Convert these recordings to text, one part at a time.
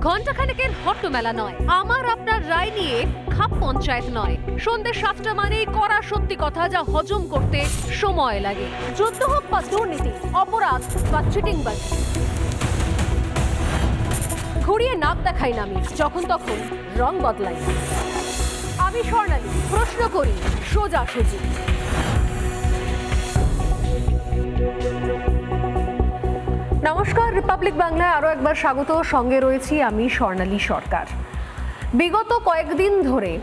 ঘণ্টাখানেকের হট্টমেলা নয়, আমার আপনার রায় নিয়ে খাপ পঞ্চায়েত নয়। সন্ধ্যে 7টা মানেই কড়া সত্যি কথা, যা হজম করতে সময় লাগে। যুদ্ধ হোক বা দুর্নীতি, অপরাধ বা চিটিংবাজ, ঘুরিয়ে নাক দেখাই না আমি, যখন তখন রং বদলাই। আমি স্বর্ণালী, প্রশ্ন করি সোজাসুজি। নমস্কার, রিপাবলিক বাংলায় আরও একবার স্বাগত। সঙ্গে রয়েছি আমি স্বর্ণালী সরকার। বিগত কয়েকদিন ধরে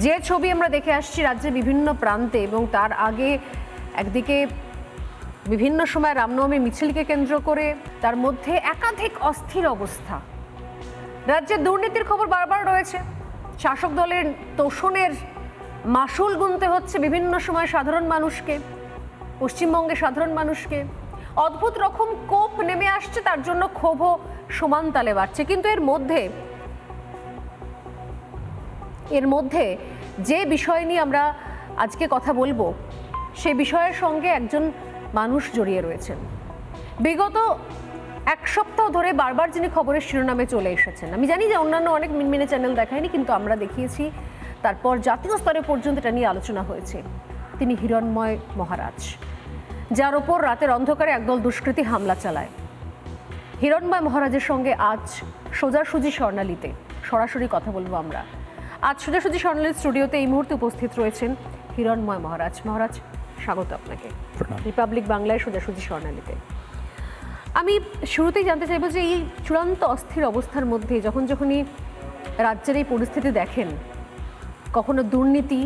যে ছবি আমরা দেখে আসছি রাজ্যের বিভিন্ন প্রান্তে, এবং তার আগে একদিকে বিভিন্ন সময় রামনবমী মিছিলকে কেন্দ্র করে তার মধ্যে একাধিক অস্থির অবস্থা। রাজ্যের দুর্নীতির খবর বারবার রয়েছে, শাসক দলের তোষণের মাসুল গুনতে হচ্ছে বিভিন্ন সময় সাধারণ মানুষকে, পশ্চিমবঙ্গের সাধারণ মানুষকে। অদ্ভুত রকম কোপ নেমে আসছে, তার জন্য ক্ষোভও সমান তালে বাড়ছে। কিন্তু এর মধ্যে যে বিষয় নিয়ে আমরা আজকে কথা বলবো, সেই বিষয়ের সঙ্গে একজন মানুষ জড়িয়ে রয়েছেন। বিগত এক সপ্তাহ ধরে বারবার যিনি খবরের শিরোনামে চলে এসেছেন। আমি জানি যে অন্যান্য অনেক মিনমিনে চ্যানেল দেখায়নি, কিন্তু আমরা দেখিয়েছি, তারপর জাতীয় স্তরে পর্যন্ত এটা নিয়ে আলোচনা হয়েছে। তিনি হিরণময় মহারাজ, যার ওপর রাতের অন্ধকারে একদল দুষ্কৃতী হামলা চালায়। হিরণময় মহারাজের সঙ্গে আজ সোজাসুজি স্বর্ণালীতে সরাসরি কথা বলবো আমরা। আজ সোজাসুজি স্বর্ণালীর স্টুডিওতে এই মুহূর্তে উপস্থিত রয়েছেন হিরণময় মহারাজ। মহারাজ, স্বাগত আপনাকে রিপাবলিক বাংলায় সোজাসুজি স্বর্ণালীতে। আমি শুরুতেই জানতে চাইবো যে এই চূড়ান্ত অস্থির অবস্থার মধ্যে যখনই রাজ্যের এই পরিস্থিতি দেখেন, কখনো দুর্নীতি,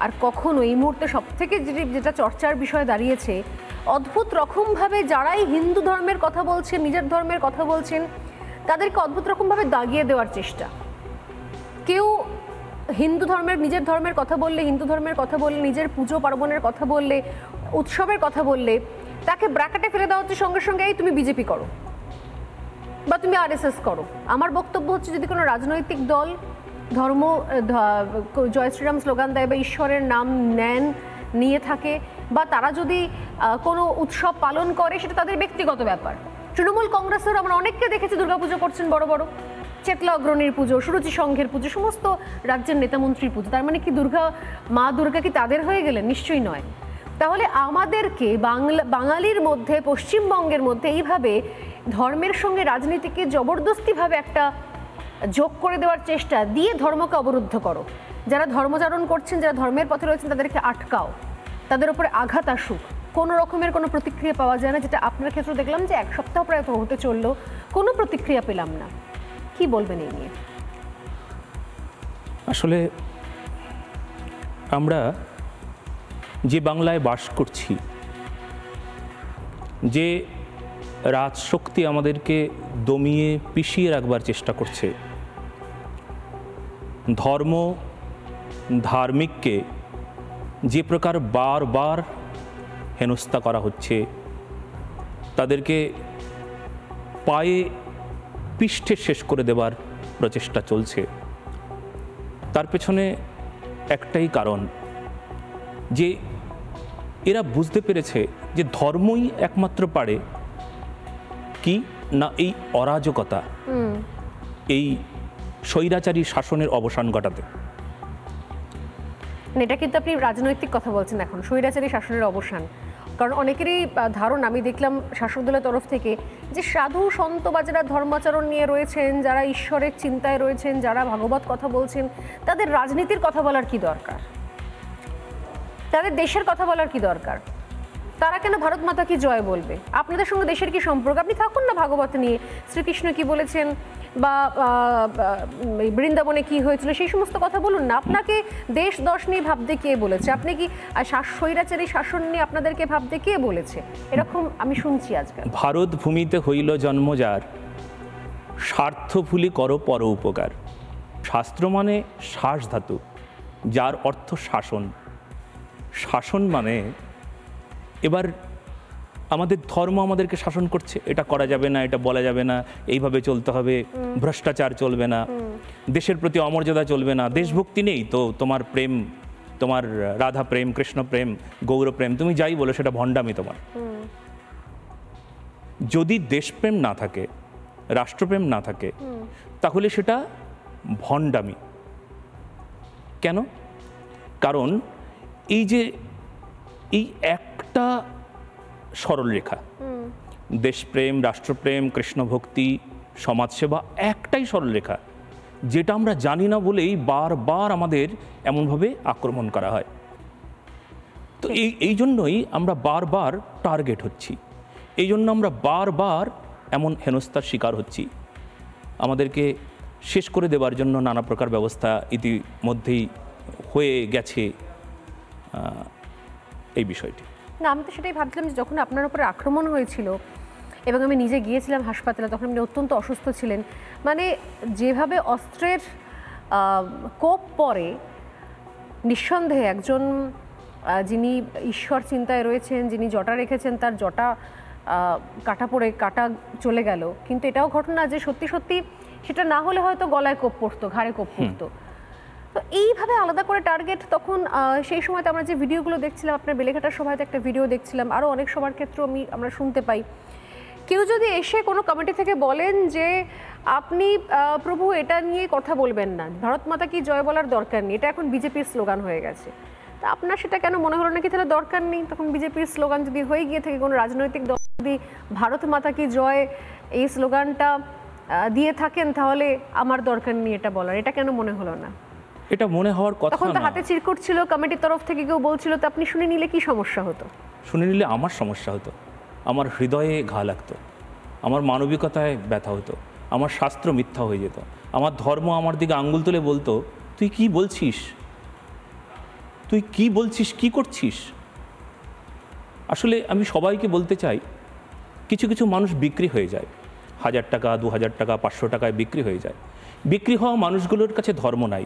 আর কখনো এই মুহূর্তে সব থেকে যেটা চর্চার বিষয় দাঁড়িয়েছে, অদ্ভুত রকমভাবে যারাই হিন্দু ধর্মের কথা বলছেন, নিজের ধর্মের কথা বলছেন, তাদেরকে অদ্ভুত রকমভাবে দাগিয়ে দেওয়ার চেষ্টা। কেউ হিন্দু ধর্মের, নিজের ধর্মের কথা বললে, হিন্দু ধর্মের কথা বললে, নিজের পুজো পার্বণের কথা বললে, উৎসবের কথা বললে, তাকে ব্র্যাকেটে ফেলে দেওয়া হচ্ছে সঙ্গে সঙ্গে, এই তুমি বিজেপি করো বা তুমি আরএসএস করো। আমার বক্তব্য হচ্ছে, যদি কোনো রাজনৈতিক দল ধর্ম, জয় শ্রীরাম স্লোগান দেয় বা ঈশ্বরের নাম নিয়ে থাকে, বা তারা যদি কোনো উৎসব পালন করে, সেটা তাদের ব্যক্তিগত ব্যাপার। তৃণমূল কংগ্রেসের আমরা অনেককে দেখেছি দুর্গাপুজো করছেন, বড় বড় চেতলা অগ্রণীর পুজো, সুরুচি সংঘের পুজো, সমস্ত রাজ্যের নেতামন্ত্রীর পুজো। তার মানে কি মা দুর্গা কি তাদের হয়ে গেলেন? নিশ্চয়ই নয়। তাহলে আমাদেরকে বাঙালির মধ্যে, পশ্চিমবঙ্গের মধ্যে এইভাবে ধর্মের সঙ্গে রাজনীতিকে জবরদস্তিভাবে একটা যোগ করে দেওয়ার চেষ্টা দিয়ে ধর্মকে অবরুদ্ধ করো। যারা ধর্মচারণ করছেন, যারা ধর্মের পথে রয়েছেন, তাদেরকে আটকাও, তাদের উপরে আঘাত আসুক। কোনো রকমের কোনো প্রতিক্রিয়া পাওয়া যায় না, যেটা আপনার ক্ষেত্রে দেখলাম যে এক সপ্তাহ প্রায় হতে চললো, কোনো প্রতিক্রিয়া পেলাম না। কি বলবেন এই নিয়ে? আসলে আমরা যে বাংলায় বাস করছি, যে রাজশক্তি আমাদেরকে দমিয়ে পিষিয়ে রাখবার চেষ্টা করছে, ধর্ম ধার্মিককে যে প্রকার বারবার হেনস্থা করা হচ্ছে, তাদেরকে পায়ে পিষ্টে শেষ করে দেবার প্রচেষ্টা চলছে, তার পেছনে একটাই কারণ, যে এরা বুঝতে পেরেছে যে ধর্মই একমাত্র পারে কি না এই অরাজকতা, এই স্বৈরাচারী শাসনের অবসান ঘটাতে। এটা কিন্তু আপনি রাজনৈতিক কথা বলছেন এখন, স্বৈরাচারী শাসনের অবসান। কারণ অনেকেরই ধারণা, আমি দেখলাম শাসক দলের তরফ থেকে, যে সাধু সন্ত বা যারা ধর্মাচরণ নিয়ে রয়েছেন, যারা ঈশ্বরের চিন্তায় রয়েছেন, যারা ভাগবত কথা বলছেন, তাদের রাজনীতির কথা বলার কি দরকার? তাদের দেশের কথা বলার কি দরকার? তারা কেন ভারত মাতা কি জয় বলবে? আপনাদের সঙ্গে দেশের কি সম্পর্ক? আপনি থাকুন না ভাগবত নিয়ে, শ্রীকৃষ্ণ কি বলেছেন বা বৃন্দাবনে কি হয়েছিল, সেই সমস্ত কথা বলুন না। আপনাকে দেশ দশ নিয়ে ভাবতে কে বলেছে? আপনি কি স্বৈরাচারী শাসন নিয়ে আপনাদেরকে ভাবতে কে বলেছে? এরকম আমি শুনছি আজকাল। ভারত ভূমিতে হইল জন্ম যার, স্বার্থ ভুলি করো পর উপকার। শাস্ত্র মানে শ্বাস ধাতু, যার অর্থ শাসন। শাসন মানে এবার আমাদের ধর্ম আমাদেরকে শাসন করছে, এটা করা যাবে না, এটা বলা যাবে না, এইভাবে চলতে হবে, ভ্রষ্টাচার চলবে না, দেশের প্রতি অমর্যাদা চলবে না, দেশভক্তি নেই তো তোমার প্রেম, তোমার রাধা প্রেম, কৃষ্ণ প্রেম, গৌর প্রেম, তুমি যাই বলো সেটা ভণ্ডামি তোমার। যদি দেশপ্রেম না থাকে, রাষ্ট্রপ্রেম না থাকে তাহলে সেটা ভণ্ডামি। কেন? কারণ এই একটা সরলরেখা, দেশপ্রেম, রাষ্ট্রপ্রেম, কৃষ্ণভক্তি, সমাজসেবা, একটাই সরলরেখা, যেটা আমরা জানি না বলেই বারবার আমাদের এমনভাবে আক্রমণ করা হয়। তো এই জন্যই আমরা বারবার টার্গেট হচ্ছি, এই জন্য আমরা বারবার এমন হেনস্থার শিকার হচ্ছি। আমাদেরকে শেষ করে দেওয়ার জন্য নানা প্রকার ব্যবস্থা ইতিমধ্যেই হয়ে গেছে এই বিষয়টি। না, আমি তো সেটাই ভাবছিলাম যে যখন আপনার উপরে আক্রমণ হয়েছিল এবং আমি নিজে গিয়েছিলাম হাসপাতালে, তখন আপনি অত্যন্ত অসুস্থ ছিলেন। মানে যেভাবে অস্ত্রের কোপ পড়ে, নিঃসন্দেহে একজন যিনি ঈশ্বর চিন্তায় রয়েছেন, যিনি জটা রেখেছেন, তার জটা কাটা পড়ে কাটা চলে গেল। কিন্তু এটাও ঘটনা যে সত্যি সত্যি সেটা না হলে হয়তো গলায় কোপ পড়তো, ঘাড়ে কোপ পড়তো। তো এইভাবে আলাদা করে টার্গেট, তখন সেই সময়তে আমরা যে ভিডিওগুলো দেখছিলাম, আপনার বেলেঘাটার সভায় একটা ভিডিও দেখছিলাম, আরও অনেক সবার ক্ষেত্রেও আমরা শুনতে পাই, কেউ যদি এসে কোনো কমিটি থেকে বলেন যে আপনি প্রভু এটা নিয়ে কথা বলবেন না, ভারত মাতা কি জয় বলার দরকার নেই, এটা এখন বিজেপির স্লোগান হয়ে গেছে, তা আপনার সেটা কেন মনে হলো নাকি তাহলে দরকার নেই? তখন বিজেপির স্লোগান যদি হয়ে গিয়ে থাকে, কোনো রাজনৈতিক দল যদি ভারত মাতা কি জয় এই স্লোগানটা দিয়ে থাকেন, তাহলে আমার দরকার নেই এটা বলার, এটা কেন মনে হলো না? এটা মনে হওয়ার কথা না। তখন তো হাতে চিরকুট ছিল, কমিটির তরফ থেকে কেউ বলছিল, তো আপনি শুনে নিলে কি সমস্যা হতো? শুনে নিলে আমার সমস্যা হতো, আমার হৃদয়ে ঘা লাগতো, আমার মানবিকতায় ব্যথা হতো, আমার শাস্ত্র মিথ্যা হয়ে যেত, আমার ধর্ম আমার দিকে আঙ্গুল তুলে বলতো তুই কি বলছিস, তুই কি বলছিস, কি করছিস। আসলে আমি সবাইকে বলতে চাই, কিছু কিছু মানুষ বিক্রি হয়ে যায়, 1000 টাকা, 2000 টাকা, 500 টাকায় বিক্রি হয়ে যায়। বিক্রি হওয়া মানুষগুলোর কাছে ধর্ম নাই,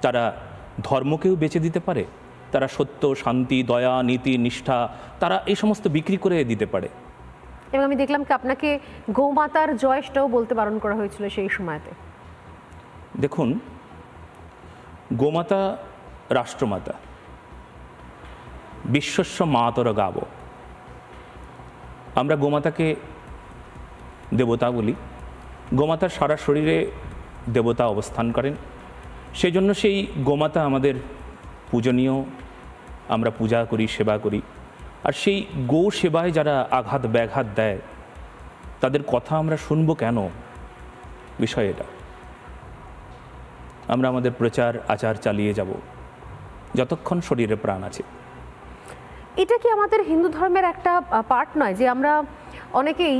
তারা ধর্মকেও বেচে দিতে পারে, তারা সত্য, শান্তি, দয়া, নীতি, নিষ্ঠা, তারা এই সমস্ত বিক্রি করে দিতে পারে। এবং আমি দেখলাম কি আপনাকে গোমাতার জয় সেটাও বলতে বারণ করা হয়েছিল সেই সময়তে। দেখুন, গোমাতা রাষ্ট্রমাতা, বিশ্বস্য মাতর গাব। আমরা গোমাতাকে দেবতা বলি, গোমাতার সারা শরীরে দেবতা অবস্থান করেন, সেই জন্য সেই গোমাতা আমাদের পূজনীয়, আমরা পূজা করি, সেবা করি। আর সেই গো সেবায় যারা আঘাত ব্যাঘাত দেয়, তাদের কথা আমরা শুনবো কেন? বিষয় এটা। আমরা আমাদের প্রচার আচার চালিয়ে যাব যতক্ষণ শরীরে প্রাণ আছে। এটা কি আমাদের হিন্দু ধর্মের একটা পার্ট নয় যে আমরা অনেকেই,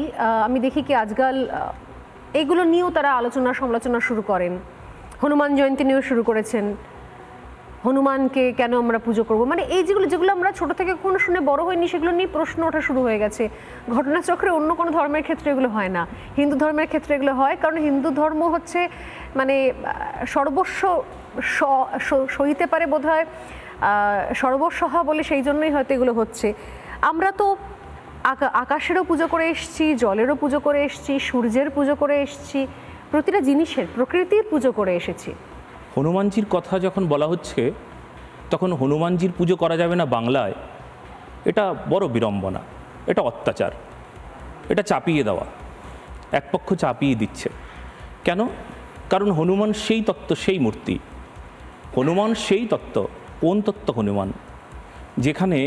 আমি দেখি কি আজকাল এগুলো নিয়েও তারা আলোচনা সমালোচনা শুরু করেন, হনুমান জয়ন্তী নিয়েও শুরু করেছেন, হনুমানকে কেন আমরা পুজো করব, মানে এই যেগুলো আমরা ছোট থেকে কখনো শুনে বড় হয়নি, সেগুলো নিয়ে প্রশ্ন ওঠা শুরু হয়ে গেছে। ঘটনাচক্রে অন্য কোনো ধর্মের ক্ষেত্রে এগুলো হয় না, হিন্দু ধর্মের ক্ষেত্রে এগুলো হয়, কারণ হিন্দু ধর্ম হচ্ছে মানে সর্বস্ব সইতে পারে বোধহয়, সর্বস্বহা বলে, সেই জন্যই হয়তো এগুলো হচ্ছে। আমরা তো আকাশেরও পুজো করে এসেছি, জলেরও পুজো করে এসেছি, সূর্যের পুজো করে এসেছি, প্রতিটা জিনিসের, প্রকৃতির পুজো করে এসেছি। হনুমানজির কথা যখন বলা হচ্ছে, তখন হনুমানজির পুজো করা যাবে না বাংলায়, এটা বড় বিড়ম্বনা, এটা অত্যাচার, এটা চাপিয়ে দেওয়া, এক পক্ষ চাপিয়ে দিচ্ছে। কেন? কারণ হনুমান সেই তত্ত্ব, সেই মূর্তি, হনুমান সেই তত্ত্ব। কোন তত্ত্ব হনুমান? যেখানে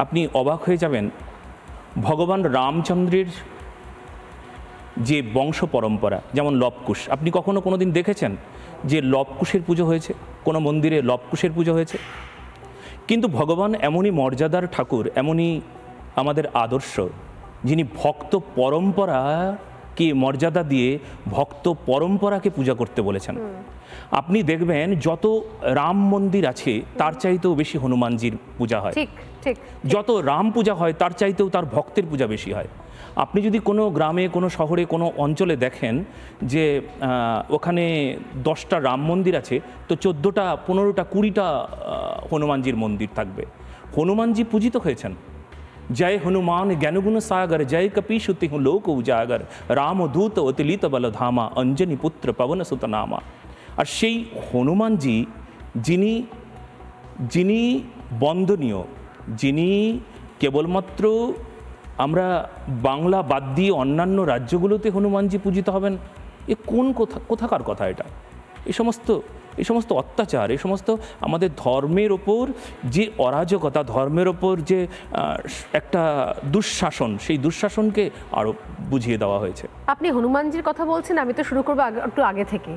আপনি অবাক হয়ে যাবেন, ভগবান রামচন্দ্রের যে বংশ পরম্পরা, যেমন লবকুশ, আপনি কখনো কোনো দিন দেখেছেন যে লবকুশের পুজো হয়েছে? কোনো মন্দিরে লবকুশের পুজো হয়েছে? কিন্তু ভগবান এমনই মর্যাদার ঠাকুর, এমনই আমাদের আদর্শ, যিনি ভক্ত পরম্পরাকে মর্যাদা দিয়ে ভক্ত পরম্পরাকে পূজা করতে বলেছেন। আপনি দেখবেন যত রাম মন্দির আছে তার চাইতেও বেশি হনুমানজির পূজা হয়। ঠিক ঠিক। যত রাম পূজা হয় তার চাইতেও তার ভক্তের পূজা বেশি হয়। আপনি যদি কোনো গ্রামে, কোনো শহরে, কোনো অঞ্চলে দেখেন যে ওখানে 10টা রাম মন্দির আছে, তো 14টা, 15টা, 20টা হনুমানজির মন্দির থাকবে। হনুমানজি পূজিত হয়েছেন। জয় হনুমান জ্ঞানগুণ সাগর, জয় কপীশ তিহু লোক উজাগর, রামদূত অতিলিত বলধামা, অঞ্জনী পুত্র পবন সুত নামা। আর সেই হনুমানজি যিনি বন্দনীয়, যিনি কেবলমাত্র আমরা বাংলা বাদ দিয়ে অন্যান্য রাজ্যগুলোতে হনুমানজি পূজিত হবেন, এ কোন কোথাকার কথা এটা? এই সমস্ত অত্যাচার, এই সমস্ত আমাদের ধর্মের ওপর যে অরাজকতা, ধর্মের ওপর যে একটা দুঃশাসন, সেই দুঃশাসনকে আরও বুঝিয়ে দেওয়া হয়েছে। আপনি হনুমানজির কথা বলছেন, আমি তো শুরু করবো একটু আগে থেকে,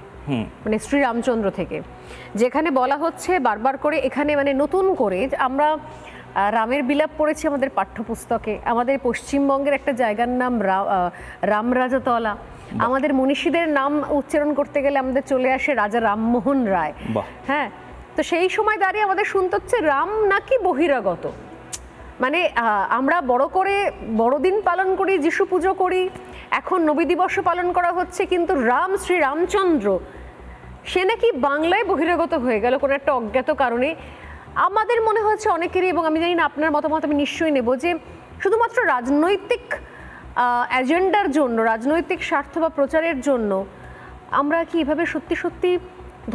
মানে শ্রীরামচন্দ্র থেকে, যেখানে বলা হচ্ছে বারবার করে এখানে মানে নতুন করে আমরা রামের বিলাপ পড়েছি আমাদের পাঠ্যপুস্তকে। আমাদের পশ্চিমবঙ্গের একটা জায়গার নাম রামরাজাতলা। আমাদের মনীষীদের নাম উচ্চারণ করতে গেলে আমাদের চলে আসে রাজা রামমোহন রায়। হ্যাঁ, তো সেই সময় দাঁড়িয়ে আমাদের শুনতে হচ্ছে রাম নাকি বহিরাগত। মানে আমরা বড় করে বড়দিন পালন করি, যিশু পুজো করি, এখন নবী দিবস পালন করা হচ্ছে, কিন্তু শ্রী রামচন্দ্র সে নাকি বাংলায় বহিরাগত হয়ে গেল কোনো একটা অজ্ঞাত কারণে। আমাদের মনে হচ্ছে অনেকেরই, এবং আমি জানি না আপনার মতামত আমি নিশ্চয়ই নেব, যে শুধুমাত্র রাজনৈতিক এজেন্ডার জন্য, রাজনৈতিক স্বার্থ বা প্রচারের জন্য আমরা কি এভাবে সত্যি সত্যি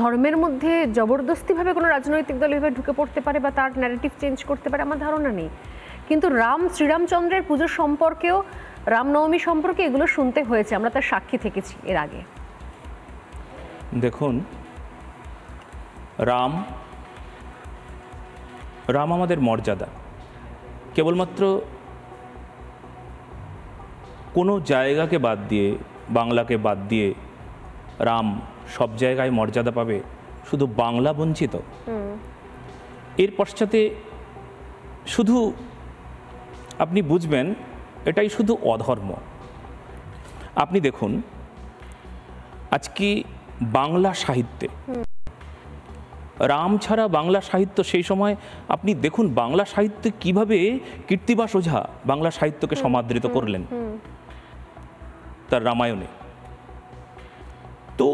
ধর্মের মধ্যে জবরদস্তিভাবে কোনো রাজনৈতিক দল এভাবে ঢুকে পড়তে পারে বা তার ন্যারেটিভ চেঞ্জ করতে পারে, আমার ধারণা নেই। কিন্তু শ্রীরামচন্দ্রের পুজো সম্পর্কেও, রামনবমী সম্পর্কে এগুলো শুনতে হয়েছে, আমরা তার সাক্ষী থেকেছি এর আগে। দেখুন, রাম আমাদের মর্যাদা। কেবলমাত্র কোনো জায়গাকে বাদ দিয়ে, বাংলাকে বাদ দিয়ে রাম সব জায়গায় মর্যাদা পাবে, শুধু বাংলা বঞ্চিত? এর পশ্চাতে শুধু আপনি বুঝবেন এটাই শুধু অধর্ম। আপনি দেখুন, আজকে বাংলা সাহিত্যে রাম ছাড়া বাংলা সাহিত্য, সেই সময় আপনি দেখুন বাংলা সাহিত্যে কিভাবে কীর্তিবাস ওঝা বাংলা সাহিত্যকে সমাদৃত করলেন তার রামায়ণে। তো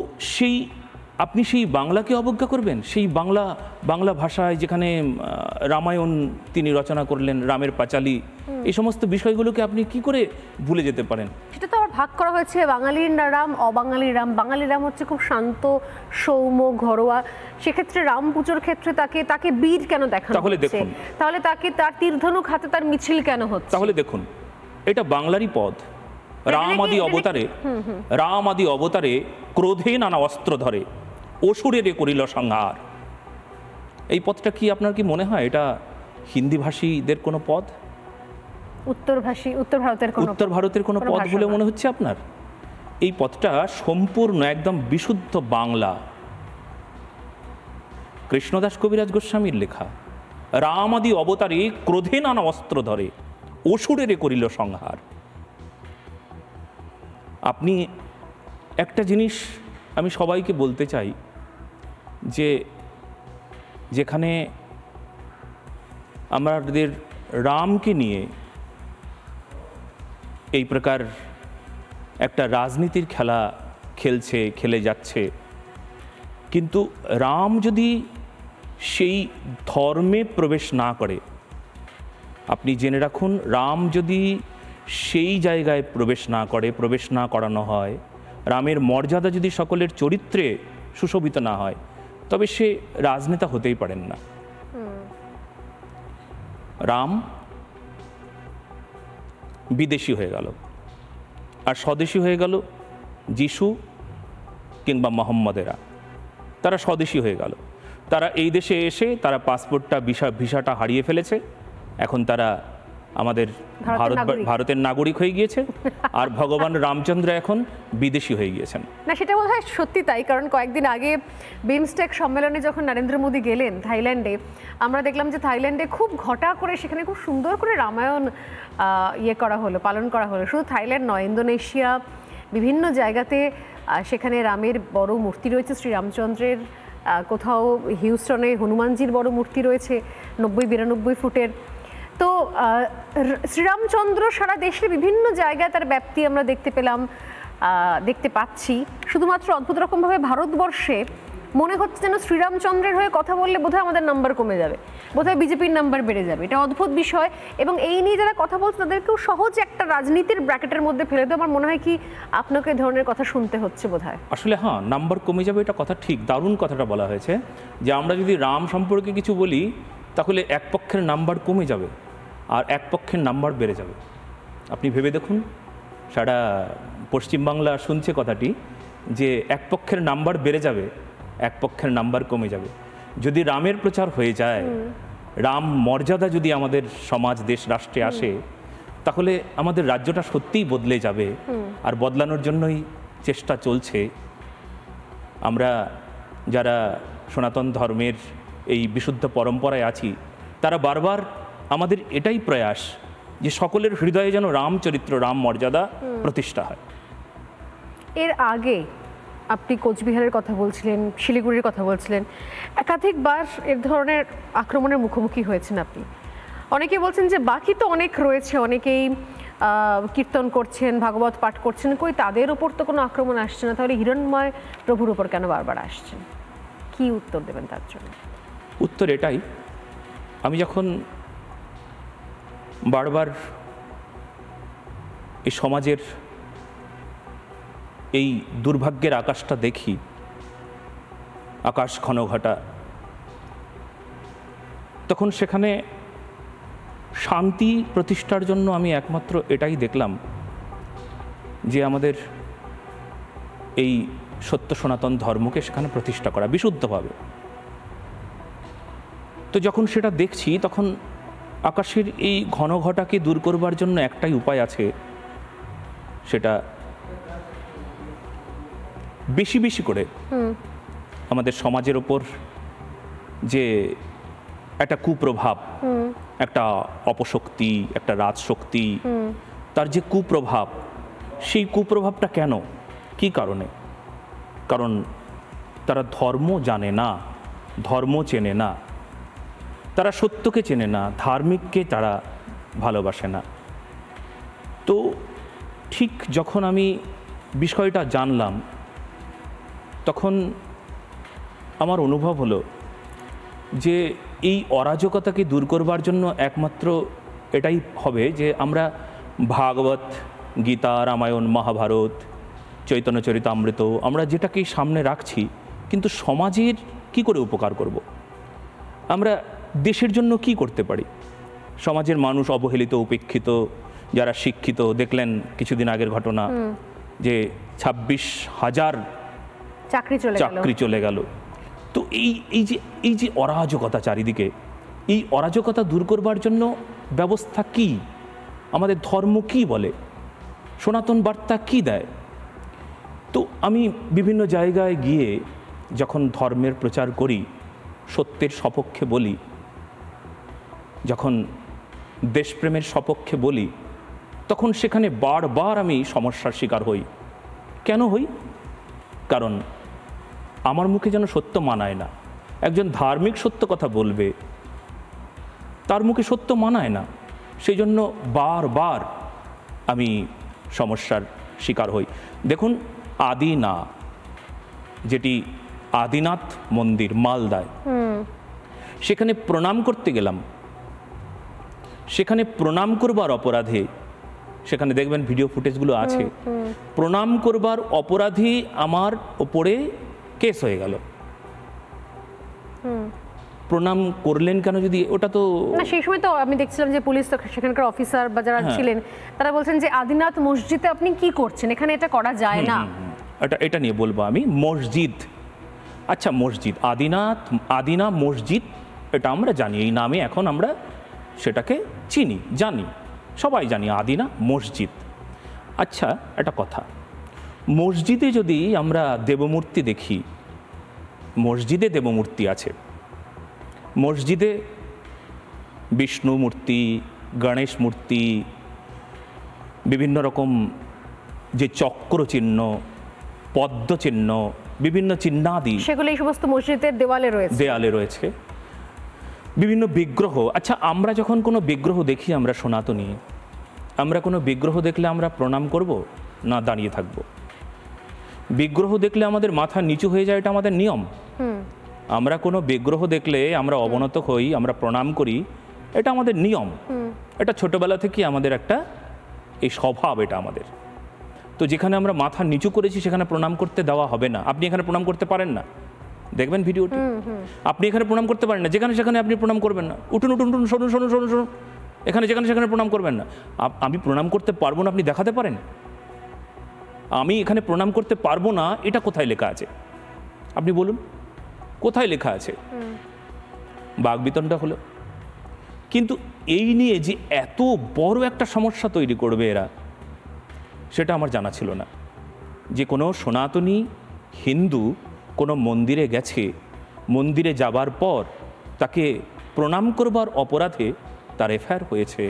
আপনি সেই বাংলাকে অবজ্ঞা করবেন? সেই বাংলা ভাষায় যেখানে রামায়ণ তিনি রচনা করলেন, রামের পাঁচালী, এই সমস্ত বিষয়গুলোকে আপনি কি করে ভুলে যেতে পারেন? সেটা তো আবার ভাগ করা হয়েছে, বাঙালির রাম, অবাঙালির রাম। বাঙালি রাম হচ্ছে খুব শান্ত, সৌম্য, ঘরোয়া। সেক্ষেত্রে রাম পুজোর ক্ষেত্রে তাকে বীর কেন দেখানো হচ্ছে? তাহলে তার তীরধনুক হাতে তার মিছিল কেন হচ্ছে? তাহলে দেখুন, এটা বাংলারই পদ। রাম আদি অবতারে ক্রোধে নানা অস্ত্র ধরে, অসুরের করিল সংহার। এই পদটা কি আপনার কি মনে হয় এটা হিন্দি ভাষীদের কোনো পদ? উত্তর ভারতের কোনো পদ বলে মনে হচ্ছে আপনার? এই পদটা সম্পূর্ণ একদম বিশুদ্ধ বাংলা, কৃষ্ণদাস কবিরাজ গোস্বামীর লেখা। রাম আদি অবতারে ক্রোধে নানা অস্ত্র ধরে, অসুরের করিল সংহার। আপনি একটা জিনিস আমি সবাইকে বলতে চাই, যে যেখানে আমাদের রামকে নিয়ে এই প্রকার একটা রাজনীতির খেলে যাচ্ছে, কিন্তু রাম যদি সেই ধর্মে প্রবেশ না করে, আপনি জেনে রাখুন, রাম যদি সেই জায়গায় প্রবেশ না করানো হয়, রামের মর্যাদা যদি সকলের চরিত্রে সুশোভিত না হয়, তবে সে রাজনেতা হতেই পারেন না। রাম বিদেশি হয়ে গেল, আর স্বদেশী হয়ে গেল যিশু কিংবা মোহাম্মদেরা। তারা স্বদেশী হয়ে গেল, তারা এই দেশে এসে তারা পাসপোর্টটা ভিসাটা হারিয়ে ফেলেছে, এখন তারা আমাদের ভারতের নাগরিক হয়ে গিয়েছে, আর ভগবান রামচন্দ্র এখন বিদেশি হয়ে গিয়েছেন। না, সেটা বোধহয় সত্যি তাই। কারণ কয়েকদিন আগে বিমস্টেক সম্মেলনে যখন নরেন্দ্র মোদী গেলেন থাইল্যান্ডে, আমরা দেখলাম যে থাইল্যান্ডে খুব ঘটা করে সেখানে খুব সুন্দর করে রামায়ণ পালন করা হলো। শুধু থাইল্যান্ড নয়, ইন্দোনেশিয়া, বিভিন্ন জায়গাতে সেখানে রামের বড় মূর্তি রয়েছে, শ্রীরামচন্দ্রের। কোথাও হিউস্টনে হনুমানজির বড় মূর্তি রয়েছে 90-92 ফুটের। তো শ্রীরামচন্দ্র সারা দেশের বিভিন্ন জায়গায় তার ব্যাপ্তি আমরা দেখতে পাচ্ছি। শুধুমাত্র অদ্ভুত রকমভাবে ভারতবর্ষে মনে হচ্ছে যেন শ্রীরামচন্দ্রের হয়ে কথা বললে বোধহয় আমাদের নাম্বার কমে যাবে, বোধহয় বিজেপির নাম্বার বেড়ে যাবে। এটা অদ্ভুত বিষয়, এবং এই নিয়ে যারা কথা বলছে তাদেরকেও সহজে একটা রাজনীতির ব্র্যাকেটের মধ্যে ফেলে দেওয়া। আমার মনে হয় কি আপনাকে এই ধরনের কথা শুনতে হচ্ছে বোধহয়। আসলে হ্যাঁ, নাম্বার কমে যাবে, এটা কথা ঠিক। দারুণ কথাটা বলা হয়েছে, যে আমরা যদি রাম সম্পর্কে কিছু বলি তাহলে এক পক্ষের নাম্বার কমে যাবে আর এক পক্ষের নাম্বার বেড়ে যাবে। আপনি ভেবে দেখুন, সারা পশ্চিমবাংলা শুনছে কথাটি, যে এক পক্ষের নাম্বার বেড়ে যাবে, এক পক্ষের নাম্বার কমে যাবে। যদি রামের প্রচার হয়ে যায়, রাম মর্যাদা যদি আমাদের সমাজ, দেশ, রাষ্ট্রে আসে, তাহলে আমাদের রাজ্যটা সত্যিই বদলে যাবে। আর বদলানোর জন্যই চেষ্টা চলছে। আমরা যারা সনাতন ধর্মের এই বিশুদ্ধ পরম্পরায় আছি, তারা বারবার আমাদের এটাই প্রয়াস যে সকলের হৃদয়ে যেন রামচরিত্র, রাম মর্যাদা প্রতিষ্ঠা হয়। এর আগে আপনি কোচবিহারের কথা বলছিলেন, শিলিগুড়ির কথা বলছিলেন, একাধিকবার এর ধরনের আক্রমণের মুখোমুখি হয়েছেন আপনি। অনেকে বলছেন যে বাকি তো অনেক রয়েছে, অনেকেই কীর্তন করছেন, ভাগবত পাঠ করছেন, কই তাদের ওপর তো কোনো আক্রমণ আসছে না, তাহলে হিরণ্ময় প্রভুর ওপর কেন বারবার আসছেন? কি উত্তর দেবেন তার জন্য? উত্তর এটাই, আমি যখন বারবার এই সমাজের এই দুর্ভাগ্যের আকাশটা দেখি, আকাশ ঘনঘটা, তখন সেখানে শান্তি প্রতিষ্ঠার জন্য আমি একমাত্র এটাই দেখলাম যে আমাদের এই সত্য সনাতন ধর্মকে সেখানে প্রতিষ্ঠা করা বিশুদ্ধভাবে। তো যখন সেটা দেখছি, তখন আকাশের এই ঘনঘটাকে দূর করবার জন্য একটাই উপায় আছে, সেটা বেশি বেশি করে আমাদের সমাজের ওপর যে একটা কুপ্রভাব, একটা অপশক্তি, একটা রাজশক্তি, তার যে কুপ্রভাব, সেই কুপ্রভাবটা কেন, কি কারণে? কারণ তারা ধর্ম জানে না, ধর্ম চেনে না, তারা সত্যকে চেনে না, ধার্মিককে তারা ভালোবাসে না। তো ঠিক যখন আমি বিষয়টা জানলাম, তখন আমার অনুভব হলো যে এই অরাজকতাকে দূর করবার জন্য একমাত্র এটাই হবে যে আমরা ভাগবত, গীতা, রামায়ণ, মহাভারত, চৈতন্য চরিতামৃত, আমরা যেটাকেই সামনে রাখছি, কিন্তু সমাজের কি করে উপকার করব? আমরা দেশের জন্য কি করতে পারি? সমাজের মানুষ অবহেলিত, উপেক্ষিত, যারা শিক্ষিত, দেখলেন কিছুদিন আগের ঘটনা যে 26,000 চাকরি চলে গেল। তো এই যে অরাজকতা চারিদিকে, এই অরাজকতা দূর করবার জন্য ব্যবস্থা কি? আমাদের ধর্ম কি বলে? সনাতন বার্তা কি দেয়? তো আমি বিভিন্ন জায়গায় গিয়ে যখন ধর্মের প্রচার করি, সত্যের সপক্ষে বলি, যখন দেশপ্রেমের সপক্ষে বলি, তখন সেখানে বারবার আমি সমস্যার শিকার হই। কেন হই? কারণ আমার মুখে যেন সত্য মানায় না। একজন ধার্মিক সত্য কথা বলবে, তার মুখে সত্য মানায় না, সেই জন্য বারবার আমি সমস্যার শিকার হই। দেখুন, আদিনা, যেটি আদিনাথ মন্দির মালদায়, সেখানে প্রণাম করতে গেলাম, সেখানে প্রণাম করবার অপরাধে, সেখানে দেখবেন ভিডিও ফুটেজগুলো আছে, প্রণাম করবার অপরাধী আমার ওপরে কেস হয়ে গেল। প্রণাম করলেন কেন? যদি ওটা তো না, সেই সময় তো আমি দেখছিলাম যে পুলিশ, সেখানকার অফিসার বা যারা ছিলেন, তারা বলছেন যে আদিনাথ মসজিদে আপনি কি করছেন, এখানে এটা করা যায় না। এটা নিয়ে বলবো আমি। মসজিদ, আচ্ছা মসজিদ, আদিনা মসজিদ, এটা আমরা জানি, এই নামে এখন আমরা সেটাকে চিনি, জানি, সবাই জানি আদিনা মসজিদ। আচ্ছা, একটা কথা, মসজিদে যদি আমরা দেবমূর্তি দেখি, মসজিদে দেবমূর্তি আছে, মসজিদে বিষ্ণু মূর্তি, গণেশ মূর্তি, বিভিন্ন রকম যে চক্র চিহ্ন, পদ্ম চিহ্ন, বিভিন্ন চিহ্নাদি, সেগুলো এই সমস্ত মসজিদের দেওয়ালে রয়েছে, বিভিন্ন বিগ্রহ। আচ্ছা, আমরা যখন কোনো বিগ্রহ দেখি, আমরা সনাতনী, আমরা কোনো বিগ্রহ দেখলে আমরা প্রণাম করব না দাঁড়িয়ে থাকব? বিগ্রহ দেখলে আমাদের মাথা নিচু হয়ে যায়, এটা আমাদের নিয়ম। আমরা কোনো বিগ্রহ দেখলে আমরা অবনত হই, আমরা প্রণাম করি, এটা আমাদের নিয়ম। এটা ছোটবেলা থেকে আমাদের একটা এই স্বভাব, এটা আমাদের। তো যেখানে আমরা মাথা নিচু করেছি সেখানে প্রণাম করতে দেওয়া হবে না। আপনি এখানে প্রণাম করতে পারেন না, দেখবেন ভিডিওটি, আপনি এখানে প্রণাম করতে পারেন না, যেখানে সেখানে আপনি প্রণাম করবেন না। উঠুন উঠুন উঠুন, শুনুন শুনুন শুনুন শুনুন, এখানে যেখানে সেখানে প্রণাম করবেন না। আমি প্রণাম করতে পারবো না আপনি দেখাতে পারেন? আমি এখানে প্রণাম করতে পারবো না এটা কোথায় লেখা আছে আপনি বলুন, কোথায় লেখা আছে? বাগবিতণ্ডা হলো। কিন্তু এই নিয়ে যে এত বড় একটা সমস্যা তৈরি করবে এরা, সেটা আমার জানা ছিল না। যে কোনো সনাতনী হিন্দু কোনো মন্দিরে গেছে, মন্দিরে যাবার পর তাকে প্রণাম করবার অপরাধে তার এফআইআর হয়েছে,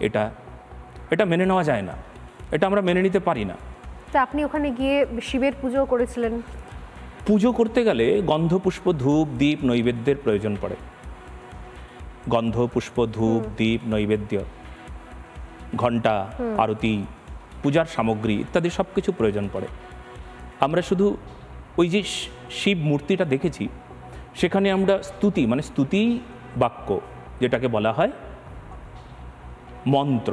এটা মেনে নেওয়া যায় না, এটা আমরা মেনে নিতে পারি না। তা আপনি ওখানে গিয়ে শিবের পুজো করেছিলেন? পুজো করতে গেলে গন্ধ পুষ্প ধূপ দীপ নৈবেদ্যের প্রয়োজন পড়ে। গন্ধ পুষ্প ধূপ দীপ নৈবেদ্য, ঘণ্টা, আরতি, পূজার সামগ্রী ইত্যাদি সব কিছু প্রয়োজন পড়ে। আমরা শুধু ওই যে শিব মূর্তিটা দেখেছি, সেখানে আমরা স্তুতি মানে স্তুতি বাক্য যেটাকে বলা হয় মন্ত্র,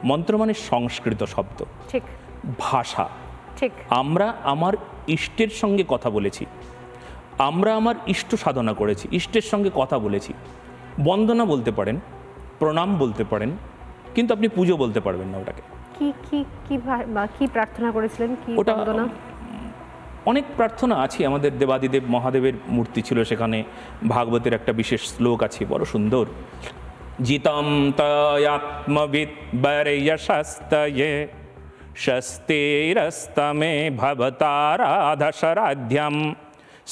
মন্ত্র মানে সংস্কৃত শব্দ, ঠিক, ভাষা, ঠিক। আমরা আমার ইষ্টের সঙ্গে কথা বলেছি, আমরা আমার ইষ্ট সাধনা করেছি, ইষ্টের সঙ্গে কথা বলেছি। বন্দনা বলতে পারেন, প্রণাম বলতে পারেন, কিন্তু আপনি পুজো বলতে পারবেন না ওটাকে। কি কি কি কি প্রার্থনা করেছিলেন? কি ওটা বন্দনা? অনেক প্রার্থনা আছে। আমাদের দেবাদিদেব মহাদেবের মূর্তি ছিল, সেখানে ভাগবতের একটা বিশেষ শ্লোক আছে, বড় সুন্দর। জিতম তয়াত্মবিদ বরয়শস্তয়ে শস্তিরস্তমে ভবতারাধশরাধ্যম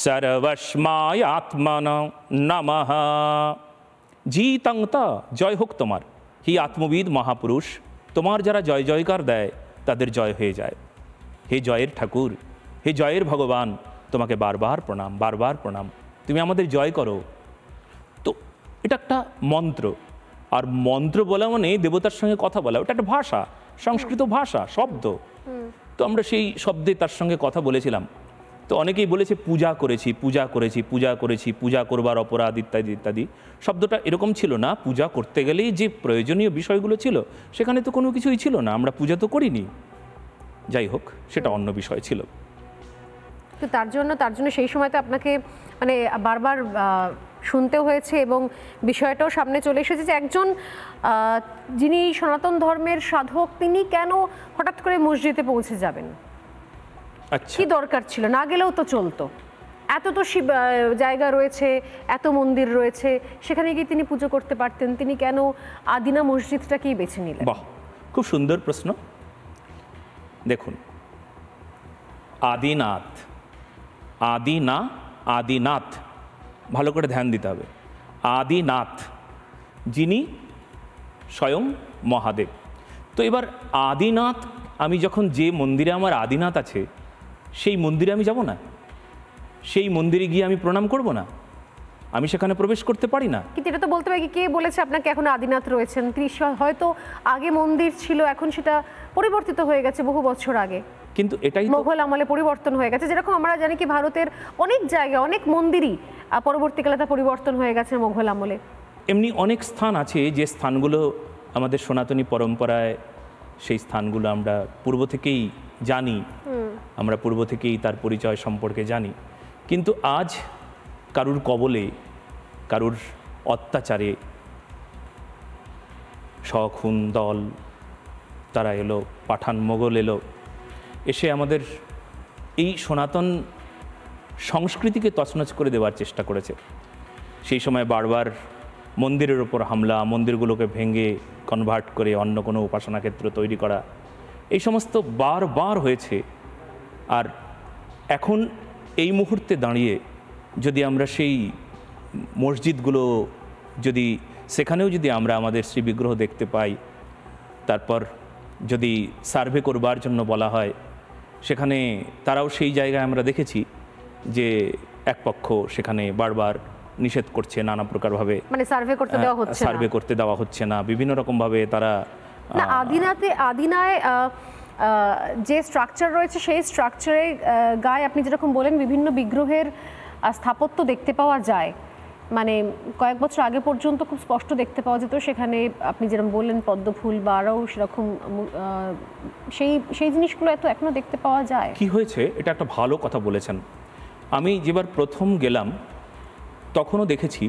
সর্বস্মায়াত্মন নমঃ। জিতং তা, জয় হোক তোমার, হি আত্মবিদ মহাপুরুষ, তোমার যারা জয় জয়কার দেয় তাদের জয় হয়ে যায়। হে জয়ের ঠাকুর, হে জয়ের ভগবান, তোমাকে বারবার প্রণাম, বারবার প্রণাম, তুমি আমাদের জয় করো। তো এটা একটা মন্ত্র, আর মন্ত্র বলা মানে দেবতার সঙ্গে কথা বলা, ওটা একটা ভাষা, সংস্কৃত ভাষা, শব্দ। তো আমরা সেই শব্দে তার সঙ্গে কথা বলেছিলাম। তো অনেকেই বলেছে পূজা করেছি, পূজা করেছি, পূজা করেছি, পূজা করবার অপরাধ ইত্যাদি ইত্যাদি। শব্দটা এরকম ছিল না। পূজা করতে গেলেই যে প্রয়োজনীয় বিষয়গুলো ছিল সেখানে তো কোনো কিছুই ছিল না, আমরা পূজা তো করিনি। যাই হোক, সেটা অন্য বিষয় ছিল। তো তার জন্য সেই সময় তো আপনাকে মানে বারবার শুনতে হয়েছে, এবং বিষয়টাও সামনে চলে এসেছে যে একজন যিনি সনাতন ধর্মের সাধক, তিনি কেন হঠাৎ করে মসজিদে পৌঁছে যাবেন? আচ্ছা, কি দরকার ছিল? না গেলেও তো চলতো। এত তো শিব জায়গা রয়েছে, এত মন্দির রয়েছে, সেখানে গিয়ে তিনি পুজো করতে পারতেন, তিনি কেন আদিনা মসজিদটাকেই বেছে নিলেন? বাহ, খুব সুন্দর প্রশ্ন। দেখুন, আদিনাথ, আদিনাথ, ভালো করে ধ্যান দিতে হবে। আদিনাথ যিনি স্বয়ং মহাদেব। তো এবার আদিনাথ, আমি যখন যে মন্দিরে আমার আদিনাথ আছে সেই মন্দিরে আমি যাব না? সেই মন্দিরে গিয়ে আমি প্রণাম করব না? আমি সেখানে প্রবেশ করতে পারি না? কিন্তু এটা তো বলতে পারি, কে বলেছে আপনাকে এখন আদিনাথ রয়েছেন? তিনি হয়তো আগে মন্দির ছিল, এখন সেটা পরিবর্তিত হয়ে গেছে বহু বছর আগে। কিন্তু এটাই মোগল আমলে পরিবর্তন হয়ে গেছে, যেরকম আমরা জানি কি ভারতের অনেক জায়গায় অনেক মন্দিরই পরবর্তীকালে তা পরিবর্তন হয়ে গেছে মোগল আমলে। এমনি অনেক স্থান আছে যে স্থানগুলো আমাদের সনাতনী পরম্পরায়, সেই স্থানগুলো আমরা পূর্ব থেকেই জানি, আমরা পূর্ব থেকেই তার পরিচয় সম্পর্কে জানি। কিন্তু আজ কারুর কবলে, কারুর অত্যাচারে শখুন দল তারা এলো, পাঠান মোগল এলো, এসে আমাদের এই সনাতন সংস্কৃতিকে তছনছ করে দেওয়ার চেষ্টা করেছে। সেই সময় বারবার মন্দিরের ওপর হামলা, মন্দিরগুলোকে ভেঙে কনভার্ট করে অন্য কোনো উপাসনা ক্ষেত্র তৈরি করা, এই সমস্ত বারবার হয়েছে। আর এখন এই মুহূর্তে দাঁড়িয়ে যদি আমরা সেই মসজিদগুলো যদি সেখানেও যদি আমরা আমাদের শ্রী বিগ্রহ দেখতে পাই, তারপর যদি সার্ভে করবার জন্য বলা হয়, সেখানে তারাও সেই জায়গায় আমরা দেখেছি যে এক পক্ষ সেখানে বারবার নিষেধ করছে নানা প্রকারভাবে, মানে সার্ভে করতে দেওয়া হচ্ছে না, বিভিন্ন রকমভাবে তারা। না, আদিনায় যে স্ট্রাকচার রয়েছে সেই স্ট্রাকচারে গায়ে আপনি যেরকম বলেন বিভিন্ন বিগ্রহের স্থাপত্য দেখতে পাওয়া যায়। মানে কয়েক বছর আগে পর্যন্ত খুব স্পষ্ট দেখতে পাওয়া যেত সেখানে, আপনি যেরকম বললেন পদ্মফুল বা আরও সেরকম, সেই জিনিসগুলো এখনো দেখতে পাওয়া যায়। কি হয়েছে, এটা একটা ভালো কথা বলেছেন। আমি যেবার প্রথম গেলাম তখনও দেখেছি,